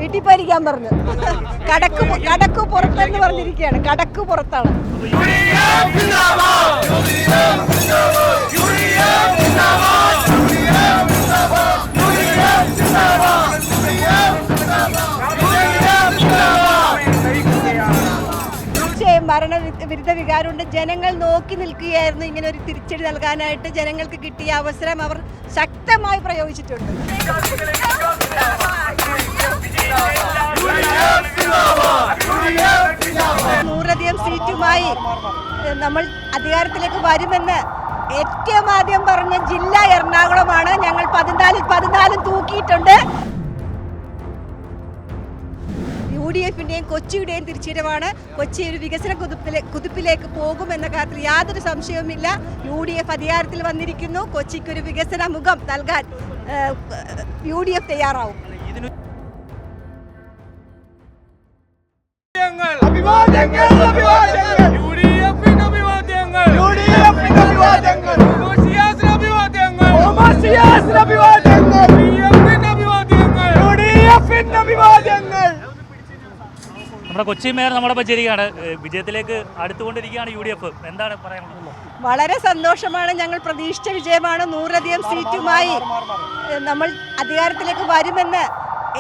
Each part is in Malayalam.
വീട്ടിൽ പോയിരിക്കാൻ പറഞ്ഞു. കടക്ക് പുറത്തെന്ന് പറഞ്ഞിരിക്കുകയാണ്. കടക്ക് പുറത്താണ്. തീർച്ചയായും ഭരണവിരുദ്ധ വികാരമുണ്ട്. ജനങ്ങൾ നോക്കി നിൽക്കുകയായിരുന്നു. ഇങ്ങനെ ഒരു തിരിച്ചടി നൽകാനായിട്ട് ജനങ്ങൾക്ക് കിട്ടിയ അവസരം അവർ ശക്തമായി പ്രയോഗിച്ചിട്ടുണ്ട്. നൂറിലധികം സീറ്റുമായി നമ്മൾ അധികാരത്തിലേക്ക് വരുമെന്ന് ഏറ്റവും ആദ്യം പറഞ്ഞ ജില്ല എറണാകുളമാണ്. ഞങ്ങൾ 14 തൂക്കിയിട്ടുണ്ട്. UDF-ന്റെയും കൊച്ചിയുടെയും തിരിച്ചുവരവാണ്. കൊച്ചി ഒരു വികസന കുതിപ്പിലേക്ക് പോകുമെന്ന കാര്യത്തിൽ യാതൊരു സംശയവുമില്ല. UDF അധികാരത്തിൽ വന്നിരിക്കുന്നു. കൊച്ചിക്കൊരു വികസന മുഖം നൽകാൻ UDF തയ്യാറാവും. നമ്മുടെ കൊച്ചി മേയർ നമ്മുടെ ചേരുകയാണ്. വിജയത്തിലേക്ക് അടുത്തുകൊണ്ടിരിക്കുകയാണ് UDF. എന്താണ് പറയാനുള്ളത്? വളരെ സന്തോഷമാണ്. ഞങ്ങൾ പ്രതീക്ഷിച്ച വിജയമാണ്. 100ലധികം സീറ്റുമായി നമ്മൾ അധികാരത്തിലേക്ക് വരുമെന്ന്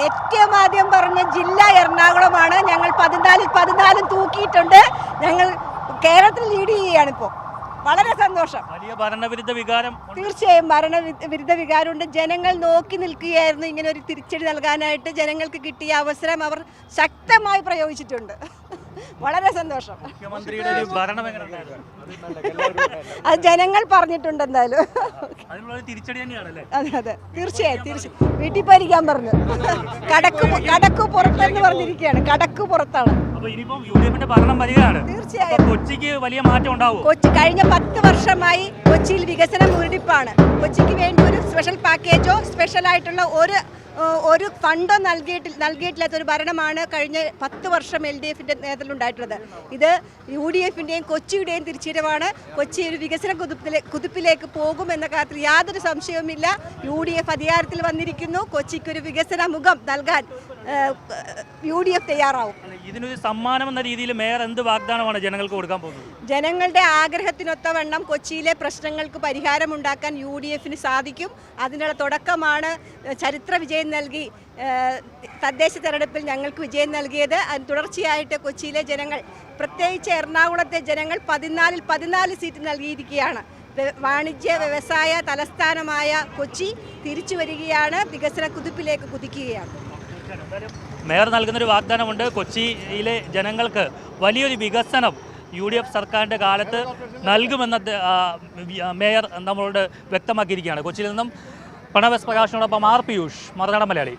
ഏറ്റവും ആദ്യം പറഞ്ഞ ജില്ല എറണാകുളമാണ്. ഞങ്ങൾ 14 തൂക്കിയിട്ടുണ്ട്. ഞങ്ങൾ കേരളത്തിൽ ലീഡ് ചെയ്യുകയാണ് ഇപ്പോൾ. വളരെ സന്തോഷം. വലിയ ഭരണവിരുദ്ധ വികാരം. തീർച്ചയായും ഭരണവിരുദ്ധ വികാരമുണ്ട്. ജനങ്ങൾ നോക്കി നിൽക്കുകയായിരുന്നു. ഇങ്ങനെ ഒരു തിരിച്ചടി നൽകാനായിട്ട് ജനങ്ങൾക്ക് കിട്ടിയ അവസരം അവർ ശക്തമായി പ്രയോഗിച്ചിട്ടുണ്ട്. വളരെ സന്തോഷം. മുഖ്യമന്ത്രിയുടെ ഒരു ഭരണം എങ്ങനെയുണ്ടായിരുന്നു? അത് ജനങ്ങൾ പറഞ്ഞിട്ടുണ്ട്. എന്തായാലും തിരിച്ചടി തന്നെയാണല്ലേ? അതെ തീർച്ചയായും വീട്ടിൽ പോയിരിക്കാൻ പറഞ്ഞു. കടക്ക് പുറത്തെന്ന് പറഞ്ഞിരിക്കുകയാണ്. കടക്ക് പുറത്താണ്. തീർച്ചയായും കൊച്ചിക്ക് വലിയ മാറ്റം ഉണ്ടാവും. കൊച്ചി കഴിഞ്ഞ 10 വർഷമായി കൊച്ചിയിൽ വികസന മുരടിപ്പാണ്. കൊച്ചിക്ക് വേണ്ടി ഒരു സ്പെഷ്യൽ പാക്കേജോ സ്പെഷ്യൽ ആയിട്ടുള്ള ഒരു ഫണ്ടോ നൽകിയിട്ടില്ലാത്ത ഒരു ഭരണമാണ് കഴിഞ്ഞ 10 വർഷം LDF-ന്റെ നേതൃത്വത്തിൽ ഉണ്ടായിട്ടുള്ളത്. ഇത് UDF-ന്റെയും കൊച്ചിയുടെയും തിരിച്ചുവരവാണ്. കൊച്ചി ഒരു വികസന കുതിപ്പിലേക്ക് പോകുമെന്ന കാര്യത്തിൽ യാതൊരു സംശയവുമില്ല. UDF അധികാരത്തിൽ വന്നിരിക്കുന്നു. കൊച്ചിക്കൊരു വികസന മുഖം നൽകാൻ UDF തയ്യാറാവും. ഇതിനൊരു സമ്മാനം എന്ന രീതിയിൽ മേയർ എന്ത് വാഗ്ദാനമാണ് ജനങ്ങൾക്ക് കൊടുക്കാൻ പോകുന്നത്? ജനങ്ങളുടെ ആഗ്രഹത്തിനൊത്തവണ്ണം കൊച്ചിയിലെ പ്രശ്നങ്ങൾക്ക് പരിഹാരമുണ്ടാക്കാൻ UDF-ന് സാധിക്കും. അതിനുള്ള തുടക്കമാണ് ചരിത്ര വിജയം നൽകി തദ്ദേശ തെരഞ്ഞെടുപ്പിൽ ഞങ്ങൾക്ക് വിജയം നൽകിയത്. അതിന് തുടർച്ചയായിട്ട് കൊച്ചിയിലെ ജനങ്ങൾ, പ്രത്യേകിച്ച് എറണാകുളത്തെ ജനങ്ങൾ 14 സീറ്റ് നൽകിയിരിക്കുകയാണ്. വാണിജ്യ വ്യവസായ തലസ്ഥാനമായ കൊച്ചി തിരിച്ചു വരികയാണ്. വികസന കുതിപ്പിലേക്ക് കുതിക്കുകയാണ്. മേയർ നൽകുന്നൊരു വാഗ്ദാനമുണ്ട്. കൊച്ചിയിലെ ജനങ്ങൾക്ക് വലിയൊരു വികസനം UDF സർക്കാരിൻ്റെ കാലത്ത് നൽകുമെന്ന് മേയർ നമ്മളോട് വ്യക്തമാക്കിയിരിക്കുകയാണ്. കൊച്ചിയിൽ നിന്നും പ്രണവ് പ്രകാശിനോടൊപ്പം R. പിയൂഷ്, മറുനാടൻ മലയാളി.